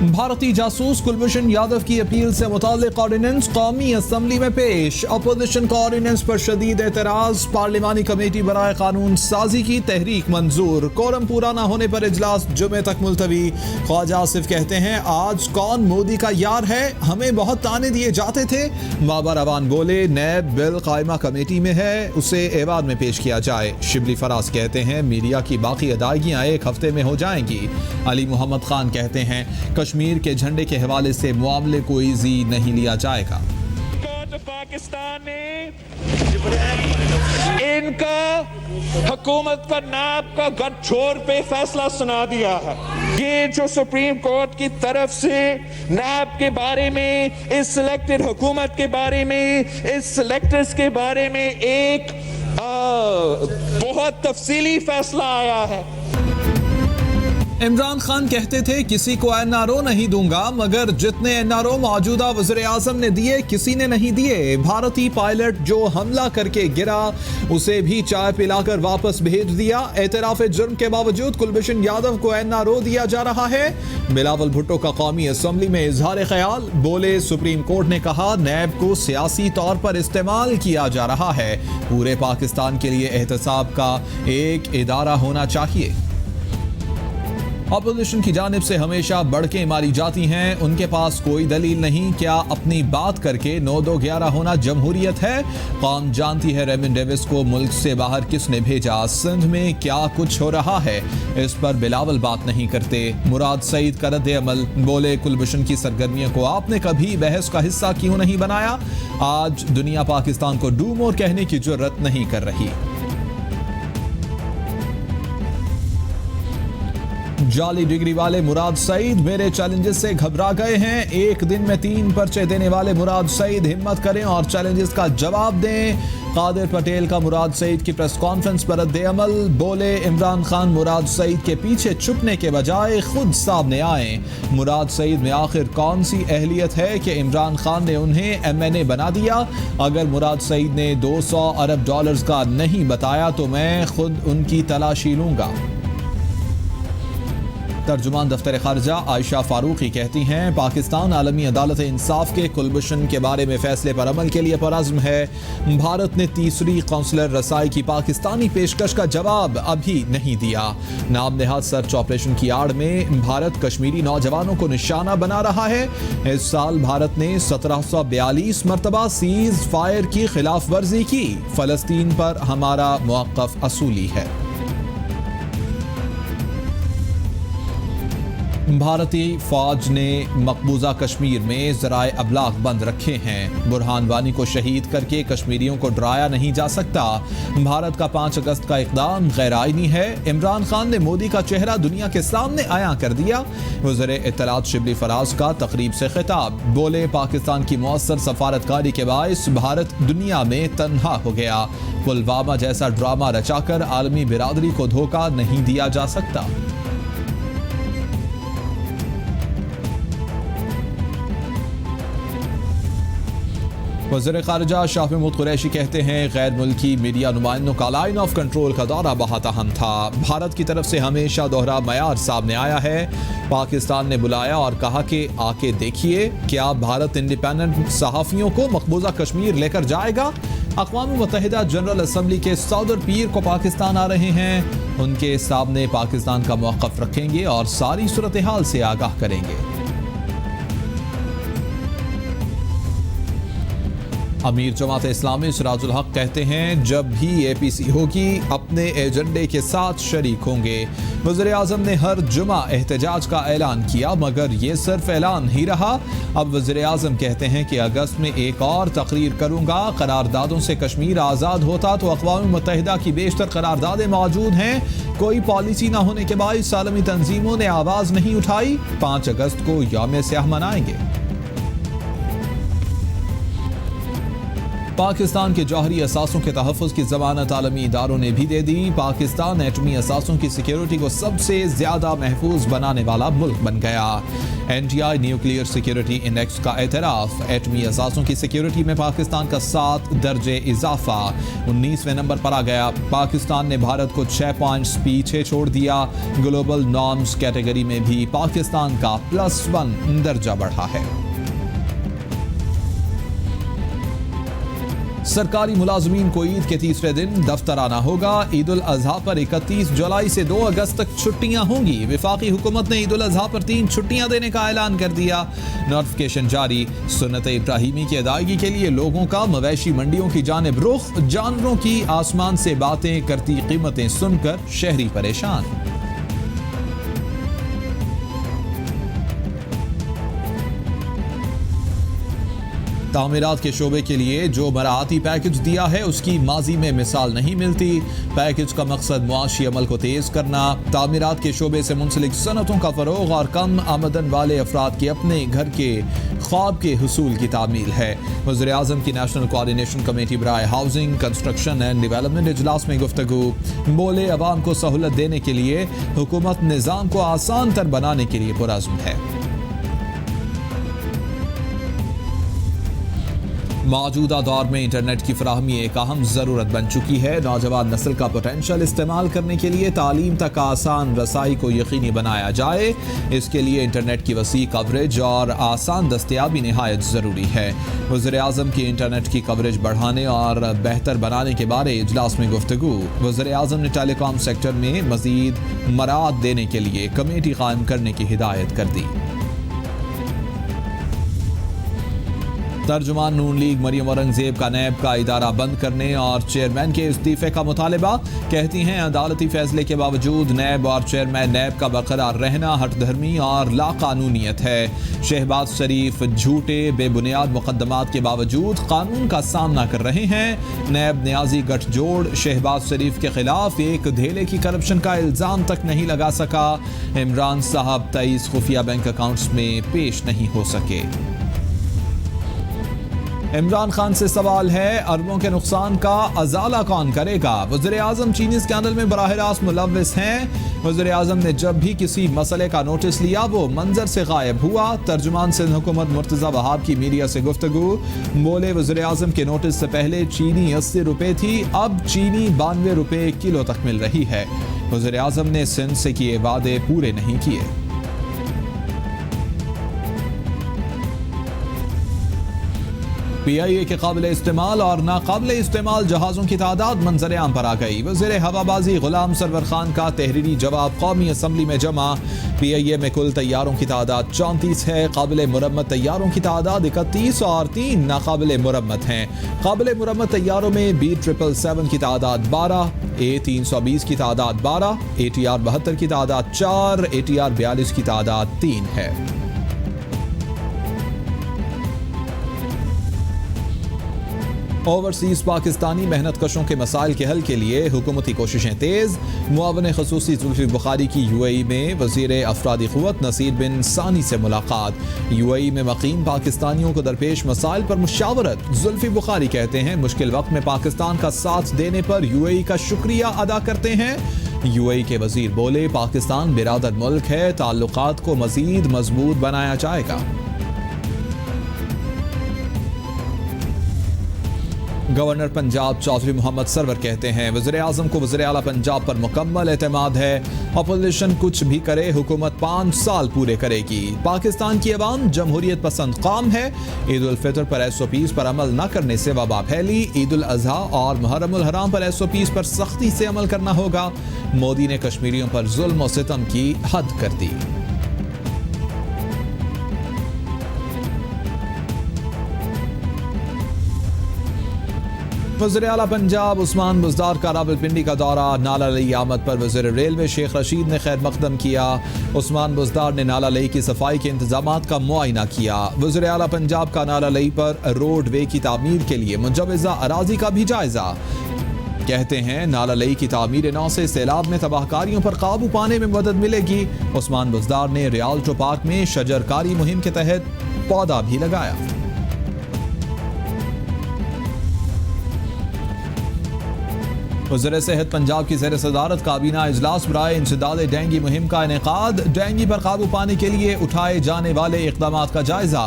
भारतीय जासूस कुलभूषण यादव की अपील से मुताल्लिक ऑर्डिनेंस कौमी असम्बली में पेश। अपोजिशन का ऑर्डिनेंस पर शदीद एतराज। पार्लिमानी कमेटी बराए कानून साजी की तहरीक मंजूर। कोरम पूरा न होने पर इजलास जुमे तक मुलतवी। ख्वाजा आसिफ कहते हैं आज कौन मोदी का यार है, हमें बहुत ताने दिए जाते थे। बाबर अवान बोले नैब बिल कायमा कमेटी में है, उसे एवान में पेश किया जाए। शिबली फराज कहते हैं मीडिया की बाकी अदायगियां एक हफ्ते में हो जाएंगी। अली मोहम्मद खान कहते हैं कश्मीर के झंडे के हवाले से मामले को ईजी नहीं लिया जाएगा। पाकिस्तान ने इनका हुकूमत पर नाब का गठजोड़ पे फैसला सुना दिया है। ये जो सुप्रीम कोर्ट की तरफ से नाब के बारे में, इस सिलेक्टेड हुकूमत के बारे में, इस सिलेक्टर्स के बारे में एक बहुत तफसीली फैसला आया है। इमरान खान कहते थे किसी को एनआरओ नहीं दूंगा, मगर जितने एनआरओ मौजूदा वज़ीर आज़म ने दिए किसी ने नहीं दिए। भारतीय पायलट जो हमला करके गिरा उसे भी चाय पिलाकर वापस भेज दिया। एतराफ़ जुर्म के बावजूद कुलभूषण यादव को एनआरओ दिया जा रहा है। बिलावल भुट्टो का कौमी असम्बली में इजहार ख्याल। बोले सुप्रीम कोर्ट ने कहा नैब को सियासी तौर पर इस्तेमाल किया जा रहा है। पूरे पाकिस्तान के लिए एहतसाब का एक इदारा होना चाहिए। अपोजिशन की जानिब से हमेशा बढ़के मारी जाती हैं, उनके पास कोई दलील नहीं। क्या अपनी बात करके 9-2-11 होना जमहूरियत है? कौम जानती है रेमन डेविस को मुल्क से बाहर किसने भेजा? सिंध में क्या कुछ हो रहा है, इस पर बिलावल बात नहीं करते। मुराद सईद का रद्द अमल। बोले कुलभूषण की सरगर्मियों को आपने कभी बहस का हिस्सा क्यों नहीं बनाया? आज दुनिया पाकिस्तान को डू मोर कहने की जुर्रत नहीं कर रही। जाली डिग्री वाले मुराद सईद मेरे चैलेंजेस से घबरा गए हैं। एक दिन में 3 पर्चे देने वाले मुराद सईद हिम्मत करें और चैलेंजेस का जवाब दें। कादिर पटेल का मुराद सईद की प्रेस कॉन्फ्रेंस पर रद्द अमल। बोले इमरान खान मुराद सईद के पीछे छुपने के बजाय खुद सामने आए। मुराद सईद में आखिर कौन सी अहलियत है कि इमरान खान ने उन्हें MNA बना दिया? अगर मुराद सईद ने $200 अरब का नहीं बताया तो मैं खुद उनकी तलाशी लूंगा। तर्जुमान दफ्तर खारजा आयशा फारूकी कहती हैं पाकिस्तान आलमी अदालत इंसाफ के कुलभूषण के बारे में फैसले पर अमल के लिए परअज़्म है। भारत ने तीसरी कौंसलर रसाई की पाकिस्तानी पेशकश का जवाब अभी नहीं दिया। नाम नेहाद सर्च ऑपरेशन की आड़ में भारत कश्मीरी नौजवानों को निशाना बना रहा है। इस साल भारत ने 1742 मरतबा सीज फायर की खिलाफ वर्जी की। फलस्तीन पर हमारा मौक़िफ़ असूली है। भारतीय फौज ने मकबूजा कश्मीर में ज़राए अबलाग बंद रखे हैं। बुरहान वानी को शहीद करके कश्मीरियों को डराया नहीं जा सकता। भारत का 5 अगस्त का इक़दाम गैर आइनी है। इमरान खान ने मोदी का चेहरा दुनिया के सामने आया कर दिया। वज़ीर इत्तलात शिबली फराज का तकरीब से खिताब। बोले पाकिस्तान की मौसर सफारतकारी के बायस भारत दुनिया में तन्हा हो गया। पुलवामा जैसा ड्रामा रचाकर आलमी बिरादरी को धोखा नहीं दिया जा सकता। वज़ीर ख़ारिजा शाह महमूद कुरैशी कहते हैं गैर मुल्की मीडिया नुमाइंदों का लाइन ऑफ कंट्रोल का दौरा बहुत अहम था। भारत की तरफ से हमेशा दोहरा मयार सामने आया है। पाकिस्तान ने बुलाया और कहा कि आके देखिए क्या भारत इंडिपेंडेंट सहाफ़ियों को मकबूजा कश्मीर लेकर जाएगा? अक़वाम मुत्तहिदा जनरल असम्बली के सौदर पीर को पाकिस्तान आ रहे हैं, उनके सामने पाकिस्तान का मौक़िफ़ रखेंगे और सारी सूरत हाल से आगाह करेंगे। अमीर जमात इस्लामी सिराजुल हक कहते हैं जब भी APC होगी अपने एजेंडे के साथ शरीक होंगे। वज़ीर आज़म ने हर जुमा एहतजाज का ऐलान किया, मगर ये सिर्फ ऐलान ही रहा। अब वज़ीर आज़म कहते हैं कि अगस्त में एक और तकरीर करूंगा। करारदादों से कश्मीर आज़ाद होता तो अक़वाम मुत्तहिदा की बेशतर करारदादें मौजूद हैं। कोई पॉलिसी न होने के बायस आलमी तंजीमों ने आवाज़ नहीं उठाई। 5 अगस्त को यौम स्याह मनाएंगे। पाकिस्तान के जौहरी असासों के तहफ़्फ़ुज़ की ज़मानत आलमी इदारों ने भी दे दी। पाकिस्तान एटमी असासों की सिक्योरिटी को सबसे ज़्यादा महफूज बनाने वाला मुल्क बन गया। NTI न्यूक्लियर सिक्योरिटी इंडेक्स का एतराफ़। एटमी असासों की सिक्योरिटी में पाकिस्तान का 7 दर्जे इजाफा 19वें नंबर पर आ गया। पाकिस्तान ने भारत को 6 पॉइंट्स पीछे छोड़ दिया। ग्लोबल नॉर्म्स कैटेगरी में भी पाकिस्तान का +1 दर्जा बढ़ा है। सरकारी मुलाजमीन को ईद के तीसरे दिन दफ्तर आना होगा। ईद उल अजहा पर 31 जुलाई से 2 अगस्त तक छुट्टियां होंगी। विफाकी हुकूमत ने ईद उल अजहा पर 3 छुट्टियां देने का ऐलान कर दिया। नोटिफिकेशन जारी। सुन्नत इब्राहिमी की अदायगी के लिए लोगों का मवेशी मंडियों की जानिब रुख। जानवरों की आसमान से बातें करती कीमतें सुनकर शहरी परेशान। तामीरात के शोबे के लिए जो मराहती पैकेज दिया है उसकी माजी में मिसाल नहीं मिलती। पैकेज का मकसद मुआशी अमल को तेज करना, तामीरात के शोबे से मुंसलिक सनतों का फरोग और कम आमदन वाले अफराद के अपने घर के ख्वाब के हुसूल की तामील है। वज़ीर आज़म की नेशनल कोऑर्डिनेशन कमेटी बराए हाउसिंग कंस्ट्रक्शन एंड डेवलपमेंट इजलास में गुफ्तगू। बोले अवाम को सहूलत देने के लिए हुकूमत निज़ाम को आसान तर बनाने के लिए पुरअज़्म है। मौजूदा दौर में इंटरनेट की फराहमी एक अहम ज़रूरत बन चुकी है। नौजवान नस्ल का पोटेंशल इस्तेमाल करने के लिए तालीम तक आसान रसाई को यकीनी बनाया जाए। इसके लिए इंटरनेट की वसी कवरेज और आसान दस्तयाबी नहायत ज़रूरी है। वज़ीर आज़म की इंटरनेट की कवरेज बढ़ाने और बेहतर बनाने के बारे इजलास में गुफ्तगू। वज़ीर आज़म ने टेलीकॉम सेक्टर में मज़ीद मराद देने के लिए कमेटी कायम करने की हिदायत कर दी। तर्जुमान नून लीग मरियम औरंगजेब का नैब का इदारा बंद करने और चेयरमैन के इस्तीफे का मुतालबा। कहती हैं अदालती फैसले के बावजूद नैब और चेयरमैन नैब का बरकरार रहना हटधर्मी और लाकानूनियत है। शहबाज शरीफ झूठे बेबुनियाद मुकदमात के बावजूद कानून का सामना कर रहे हैं। नैब न्याजी गठजोड़ शहबाज शरीफ के खिलाफ एक धेले की करप्शन का इल्ज़ाम तक नहीं लगा सका। इमरान साहब 23 खुफिया बैंक अकाउंट्स में पेश नहीं हो सके। इमरान खान से सवाल है, अरबों के नुकसान का अजाला कौन करेगा? वज़ीर आज़म चीनी स्कैंडल में बराह रास्त मुलव्विस हैं। वज़ीर आज़म ने जब भी किसी मसले का नोटिस लिया वो मंजर से गायब हुआ। तर्जुमान सिंध हुकूमत मुर्तज़ा वहाब की मीडिया से गुफ्तगू। बोले वज़ीर आज़म के नोटिस से पहले चीनी 80 रुपये थी, अब चीनी 92 रुपये किलो तक मिल रही है। वज़ीर आज़म ने सिंध से किए वादे पूरे नहीं किए। PIA के काबिल इस्तेमाल और नाकाबिल इस्तेमाल जहाज़ों की तादाद मंजर आम पर आ गई। वज़ीर हवाबाजी गुलाम सरवर खान का तहरीरी जवाब कौमी असम्बली में जमा। PIA में कुल तैयारों की तादाद 34 है। काबिल मुरम्मत तैयारों की तादाद 31 और 3 नाकाबिल मुरम्मत हैं। काबिल मुरम्मत तैयारों में B777 की तादाद 12, A320 की तादाद 12, ATR 72 की तादाद 4, ATR 42 की तादाद 3 है। ओवरसीज पाकिस्तानी मेहनत कशों के मसाइल के हल के लिए हुकूमती कोशिशें तेज। मुआवन खसूसी जुल्फी बुखारी की UAE में वज़ीर अफरादी क़ुव्वत नसीर बिन सानी से मुलाकात। UAE में मकीम पाकिस्तानियों को दरपेश मसाइल पर मुशावरत। जुल्फी बुखारी कहते हैं मुश्किल वक्त में पाकिस्तान का साथ देने पर UAE का शुक्रिया अदा करते हैं। UAE के वज़ीर बोले पाकिस्तान बिरादर मुल्क है, ताल्लुकात को मज़ीद मजबूत बनाया जाएगा। गवर्नर पंजाब चौधरी मोहम्मद सरवर कहते हैं वज़ीर आज़म को वज़ीर आला पंजाब पर मुकम्मल एतमाद है। अपोजिशन कुछ भी करे, हुकूमत 5 साल पूरे करेगी। पाकिस्तान की अवाम जमहूरियत पसंद कौम है। ईद उल फितर पर SOPs पर अमल न करने से वबा फैली। ईद उल अज़हा और मुहर्रम उल हराम पर SOPs पर सख्ती से अमल करना होगा। मोदी ने कश्मीरियों पर जुल्म और सितम की हद कर दी। वज़ीर आला पंजाब उस्मान बुज़दार का रावलपिंडी का दौरा। नाला लई आमद पर वज़ीर रेलवे शेख रशीद ने खैर मकदम किया। उस्मान बुज़दार ने नाला लई की सफाई के इंतजामात का मुआयना किया। वज़ीर आला पंजाब का नाला लई पर रोड वे की तामीर के लिए मुजव्वज़ा अराजी का भी जायजा। कहते हैं नाला लई की तामीर नौ से सैलाब में तबाहकारियों पर काबू पाने में मदद मिलेगी। उस्मान बुज़दार ने रियाल्टो पार्क में शजरकारी मुहिम के तहत पौधा भी लगाया। वज़ीर सेहत पंजाब की ज़ेर सदारत काबीना इजलास बराए इंसदाद डेंगू मुहिम का इनेकाद। डेंगू पर काबू पाने के लिए उठाए जाने वाले इक़दामात का जायजा।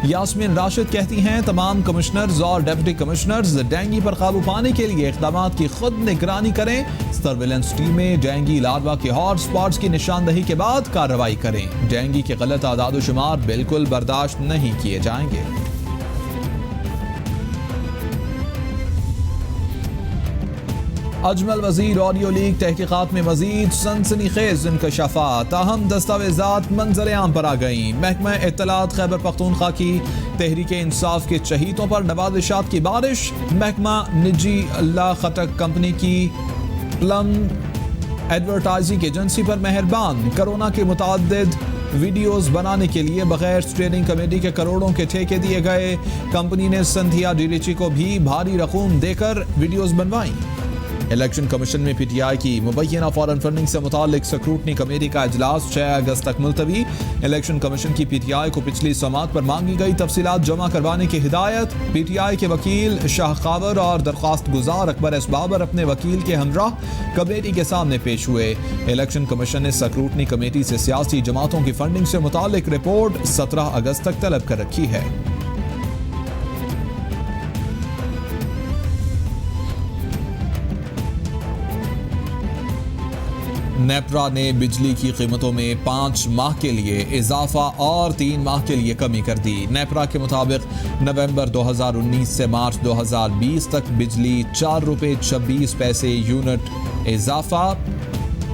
यास्मीन राशिद कहती हैं तमाम कमिश्नर्स और डिप्टी कमिश्नर्स डेंगू पर काबू पाने के लिए इक़दामात की खुद निगरानी करें। सर्विलेंस टीमें डेंगू लार्वा के हॉट स्पॉट्स की निशानदही के बाद कार्रवाई करें। डेंगू के गलत आदाद शुमार बिल्कुल बर्दाश्त नहीं किए जाएंगे। अजमल वजीर ऑडियो लीक तहकीकात में मजीद सनसनीखेज इंकशाफात। ताहम दस्तावेजात मंजर आम पर आ गईं। महकमा इत्तलात खैबर पख्तूनख्वा की तहरीक इंसाफ के शहीदों पर नवाजिशात की बारिश। महकमा निजी अल्लाह खटक कंपनी की प्लम एडवर्टाइजिंग एजेंसी पर मेहरबान। कोरोना के मुताद्दिद वीडियोस बनाने के लिए बगैर स्टेयरिंग कमेटी के करोड़ों के ठेके दिए गए। कंपनी ने संधिया डीडीची को भी भारी रकूम देकर वीडियोस बनवाई। इलेक्शन कमीशन में पीटीआई की मुबैना फॉरेन फंडिंग से मुतालिक स्क्रूटनी कमेटी का इजलास 6 अगस्त तक मुलतवी। इलेक्शन कमीशन की पीटीआई को पिछली समात पर मांगी गई तफसीलात जमा करवाने की हिदायत। पीटीआई के वकील शाह कावर और दरख्वास्त गुजार अकबर एस बाबर अपने वकील के हमराह कमेटी के सामने पेश हुए। इलेक्शन कमीशन ने स्क्रूटनी कमेटी से सियासी जमातों की फंडिंग से मुतालिक रिपोर्ट 17 अगस्त तक तलब कर रखी है। नेपरा ने बिजली की कीमतों में 5 माह के लिए इजाफा और 3 माह के लिए कमी कर दी। नेपरा के मुताबिक नवंबर 2019 से मार्च 2020 तक बिजली 4 रुपये 26 पैसे यूनिट इजाफा।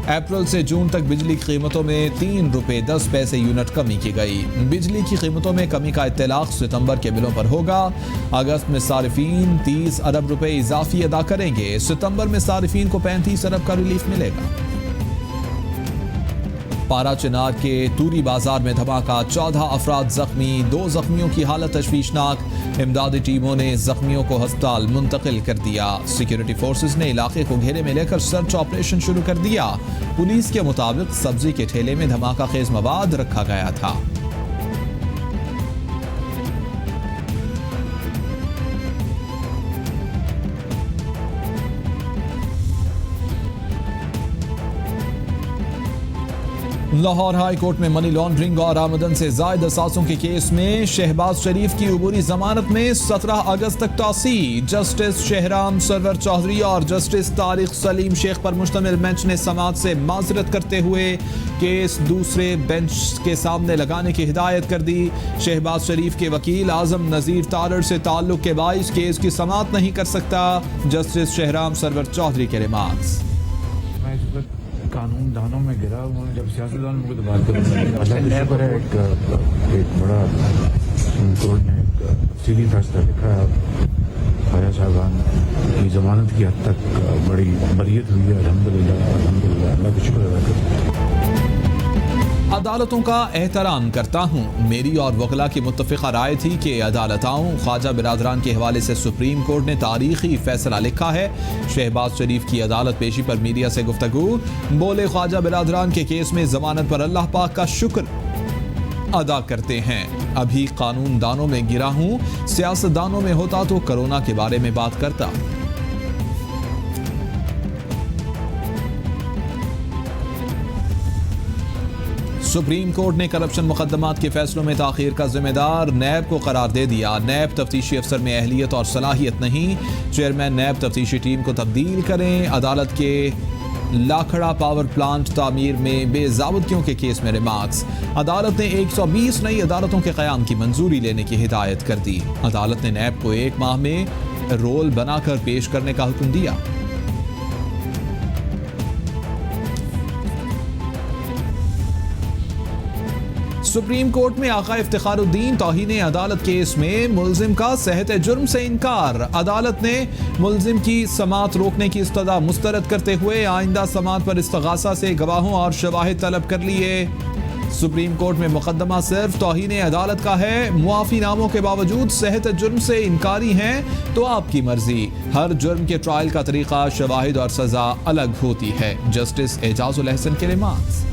अप्रैल से जून तक बिजली की कीमतों में 3 रुपये 10 पैसे यूनिट कमी की गई। बिजली की कीमतों में कमी का इत्तलाक सितंबर के बिलों पर होगा। अगस्त में सारिफीन 30 अरब रुपए इजाफी अदा करेंगे। सितंबर में सारिफीन को 35 अरब का रिलीफ मिलेगा। पारा चिनार के तूरी बाजार में धमाका, 14 अफराद जख्मी, 2 जख्मियों की हालत तशवीशनाक। इमदादी टीमों ने जख्मियों को अस्पताल मुंतकिल कर दिया। सिक्योरिटी फोर्सेस ने इलाके को घेरे में लेकर सर्च ऑपरेशन शुरू कर दिया। पुलिस के मुताबिक सब्जी के ठेले में धमाका खेज मवाद रखा गया था। लाहौर हाई कोर्ट में मनी लॉन्ड्रिंग और आमदन से जायद असासों के केस में शहबाज शरीफ की उबूरी जमानत में 17 अगस्त तक तौसी। जस्टिस शहराम सरवर चौधरी और जस्टिस तारिक सलीम शेख पर मुश्तमिल बेंच ने समाअत से माजरत करते हुए केस दूसरे बेंच के सामने लगाने की हिदायत कर दी। शहबाज शरीफ के वकील आजम नजीर तारड़ से ताल्लुक के बाइस केस की समाअत नहीं कर सकता। जस्टिस शहराम सरवर चौधरी के रिमार्क्स। कानून दानों में गिरा हुआ जब सियासतदान मुझे तो बात करूँगा पर एक बड़ा कोर्ट ने एक तफसीली फैसला लिखा है। ख्वाजा साहबान की जमानत की हद तक बड़ी बरियत हुई है। अल्हम्दुलिल्लाह अल्हम्दुलिल्लाह, अल्लाह का शुक्र अदा करते हैं। अदालतों का एहतराम करता हूँ। मेरी और वकला की मुत्तफ़िक़ा राय थी कि अदालताओं ख्वाजा बिरादरान के हवाले से सुप्रीम कोर्ट ने तारीखी फैसला लिखा है। शहबाज शरीफ की अदालत पेशी पर मीडिया से गुफ्तगू। बोले ख्वाजा बिरादरान के केस में जमानत पर अल्लाह पाक का शुक्र अदा करते हैं। अभी कानून दानों में गिरा हूँ, सियासतदानों में होता तो कोरोना के बारे में बात करता। सुप्रीम कोर्ट ने करप्शन मुकदमात के फैसलों में ताखीर का जिम्मेदार नैब को करार दे दिया। नैब तफ्तीशी अफसर में अहलियत और सलाहियत नहीं। चेयरमैन नैब तफ्तीशी टीम को तब्दील करें। अदालत के लाखड़ा पावर प्लांट तामीर में बेजाबतगियों के केस में रिमार्क्स। अदालत ने 120 नई अदालतों के क़याम की मंजूरी लेने की हिदायत कर दी। अदालत ने नैब को 1 माह में रोल बनाकर पेश करने का हुक्म दिया। सुप्रीम कोर्ट में आका इफ्तिखारुद्दीन तौहीन अदालत केस में मुल्जिम का सेहत जुर्म से इनकार। अदालत ने मुल्जिम की समाअत रोकने की इस्तदा मुस्तरद करते हुए आइंदा समाअत पर इस्तगासा से गवाहों और शवाहिद तलब कर लिए। सुप्रीम कोर्ट में मुकदमा सिर्फ तौहीन अदालत का है। मुआफी नामों के बावजूद सेहत जुर्म से इनकारी हैं तो आपकी मर्जी। हर जुर्म के ट्रायल का तरीका, शवाहिद और सजा अलग होती है। जस्टिस एजाजुल अहसन के रिमार्क्स।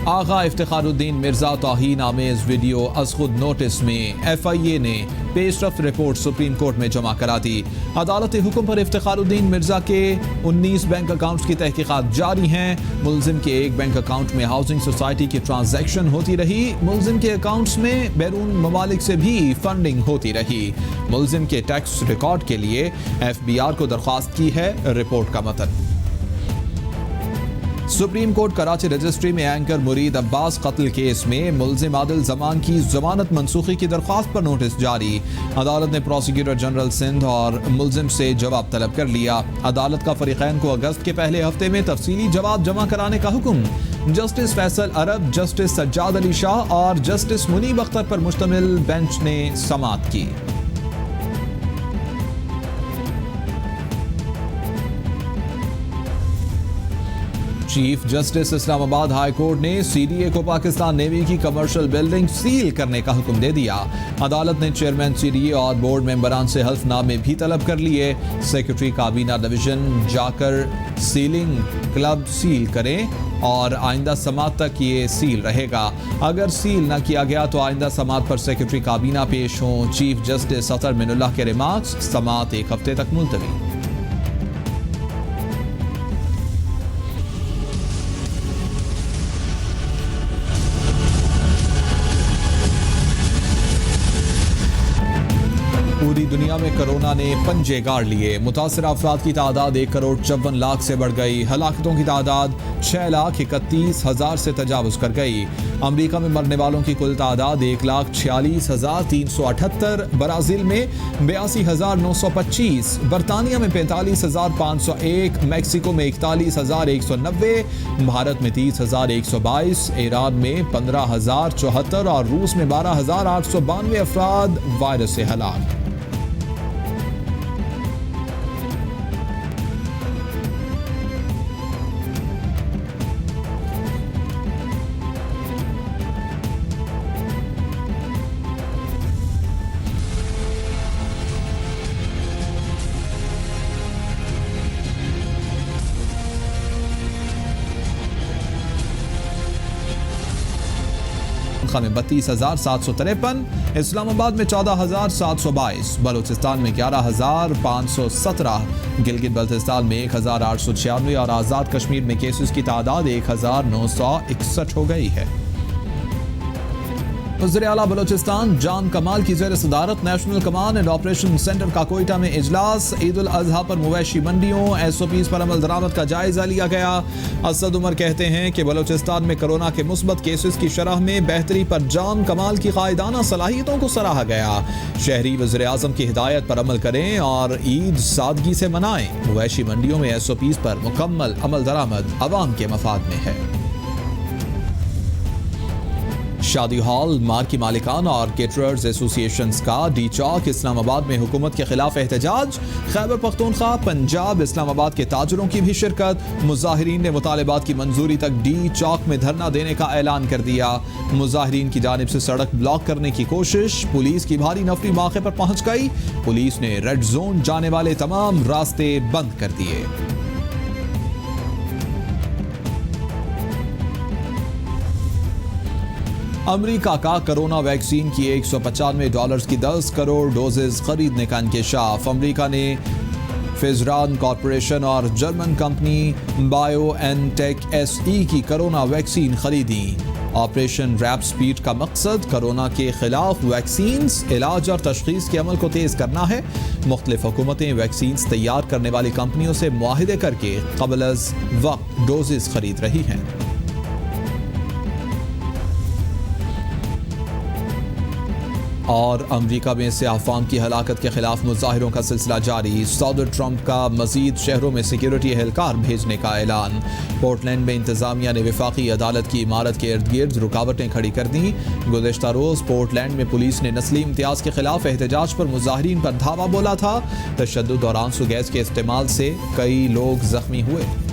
आगा इफ्तिखारुद्दीन मिर्जा तौहीन आमेज वीडियो अज खुद नोटिस में FIA ने पेशरफ्त रिपोर्ट सुप्रीम कोर्ट में जमा करा दी। अदालत हुक्म पर इफ्तिखारुद्दीन मिर्जा के 19 बैंक अकाउंट्स की तहकीकात जारी हैं। मुलजिम के एक बैंक अकाउंट में हाउसिंग सोसाइटी की ट्रांजैक्शन होती रही। मुलजिम के अकाउंट्स में बैरून ममालिक से भी फंडिंग होती रही। मुलजिम के टैक्स रिकॉर्ड के लिए FBR को दरख्वास्त की है। रिपोर्ट का मतन। सुप्रीम कोर्ट कराची रजिस्ट्री में एंकर मुरीद अब्बास कत्ल केस में मुलजिम आदिल जमान की जमानत मनसूखी की दरख्वास्त पर नोटिस जारी। अदालत ने प्रोसिक्यूटर जनरल सिंध और मुलजिम से जवाब तलब कर लिया। अदालत का फरीकैन को अगस्त के पहले हफ्ते में तफसीली जवाब जमा कराने का हुक्म। जस्टिस फैसल अरब, जस्टिस सज्जाद अली शाह और जस्टिस मुनीब अख्तर पर मुश्तमिल बेंच ने समाअत की। Chief justice Islamabad high court ने CDA को पाकिस्तान नेवी की कमर्शियल बिल्डिंग सील करने का हुक्म दे दिया। अदालत ने चेयरमैन CDA और बोर्ड मेंबरान से हल्फनामे भी तलब कर लिए। सेक्रेटरी काबीना डिवीजन जाकर सीलिंग क्लब सील करें और आइंदा समात तक ये सील रहेगा। अगर सील न किया गया तो आइंदा समात पर सेक्रेटरी काबीना पेश हों। चीफ जस्टिस अतर मिनुल्लाह के रिमार्क्स, समात एक हफ्ते तक मुलतवी। पूरी दुनिया में कोरोना ने पंजे गाड़ लिए। मुतासर अफराद की तादाद 1,54,00,000 से बढ़ गई। हलाकतों की तादाद 6,31,000 से तजावुज कर गई। अमरीका में मरने वालों की कुल तादाद 1,46,378, ब्राज़ील में 82,925, बरतानिया में 45,501, मैक्सिको में 41,190, भारत में 30,122, ईरान में 15,074 और रूस में 12,892 अफराद वायरस से हलाक। में 32,753, इस्लामाबाद में 14,722, बलूचिस्तान में 11,517, गिलगित बल्तिस्तान में 1,896 और आज़ाद कश्मीर में केसेस की तादाद 1,961 हो गई है। वज़ीर आला बलूचिस्तान जान कमाल की ज़ेर सदारत national command and operation centre का कोयटा में इजलास। ईद उल अजहा पर मवेशी मंडियों SOPs पर अमल दरामद का जायजा लिया गया। असद उमर कहते हैं कि बलूचिस्तान में कोरोना के मुस्बत केसेस की शरह में बेहतरी पर जान कमाल की कायदाना सलाहियतों को सराहा गया। शहरी वज़ीर आज़म की हिदायत पर अमल करें और ईद सादगी से मनाएं। मवेशी मंडियों में SOPs पर मुकम्मल अमल दरामद अवाम के मफाद में है। शादी हॉल मार्की मालिकान और केटरर्स एसोसिएशंस का डी चौक इस्लामाबाद में हुकूमत के खिलाफ एहतजाज। खैबर पख्तूनख्वा, पंजाब, इस्लामाबाद के ताजरों की भी शिरकत। मुजाहिरीन ने मुतालिबात की मंजूरी तक डी चौक में धरना देने का ऐलान कर दिया। मुजाहिरीन की जानिब से सड़क ब्लॉक करने की कोशिश। पुलिस की भारी नफरी मौके पर पहुंच गई। पुलिस ने रेड जोन जाने वाले तमाम रास्ते बंद कर दिए। अमेरिका का कोरोना वैक्सीन की $195 की 10 करोड़ डोजेज खरीदने का इंकशाफ। अमेरिका ने फिजरान कॉरपोरेशन और जर्मन कंपनी बायोएनटेक SE की कोरोना वैक्सीन खरीदी। ऑपरेशन रैप स्पीड का मकसद कोरोना के खिलाफ वैक्सीन्स, इलाज और तशखीस के अमल को तेज करना है। मुख्तलिफ हुकूमतें वैक्सीन्स तैयार करने वाली कंपनियों से मुआहिदे करके क़ब्ल अज़ वक्त डोजेज खरीद रही हैं। और अमेरिका में सियाहफाम की हलाकत के खिलाफ मुजाहिरों का सिलसिला जारी। सदर ट्रंप का मजीद शहरों में सिक्योरिटी एहलकार भेजने का ऐलान। पोर्टलैंड में इंतजामिया ने वफाकी अदालत की इमारत के इर्द गिर्द रुकावटें खड़ी कर दी। गुज़िश्ता रोज़ पोर्टलैंड में पुलिस ने नस्ली इम्तियाज़ के खिलाफ एहतजाज पर मुजाहिरीन पर धावा बोला था। तशद्दुद और आंसू गैस के इस्तेमाल से कई लोग जख्मी हुए।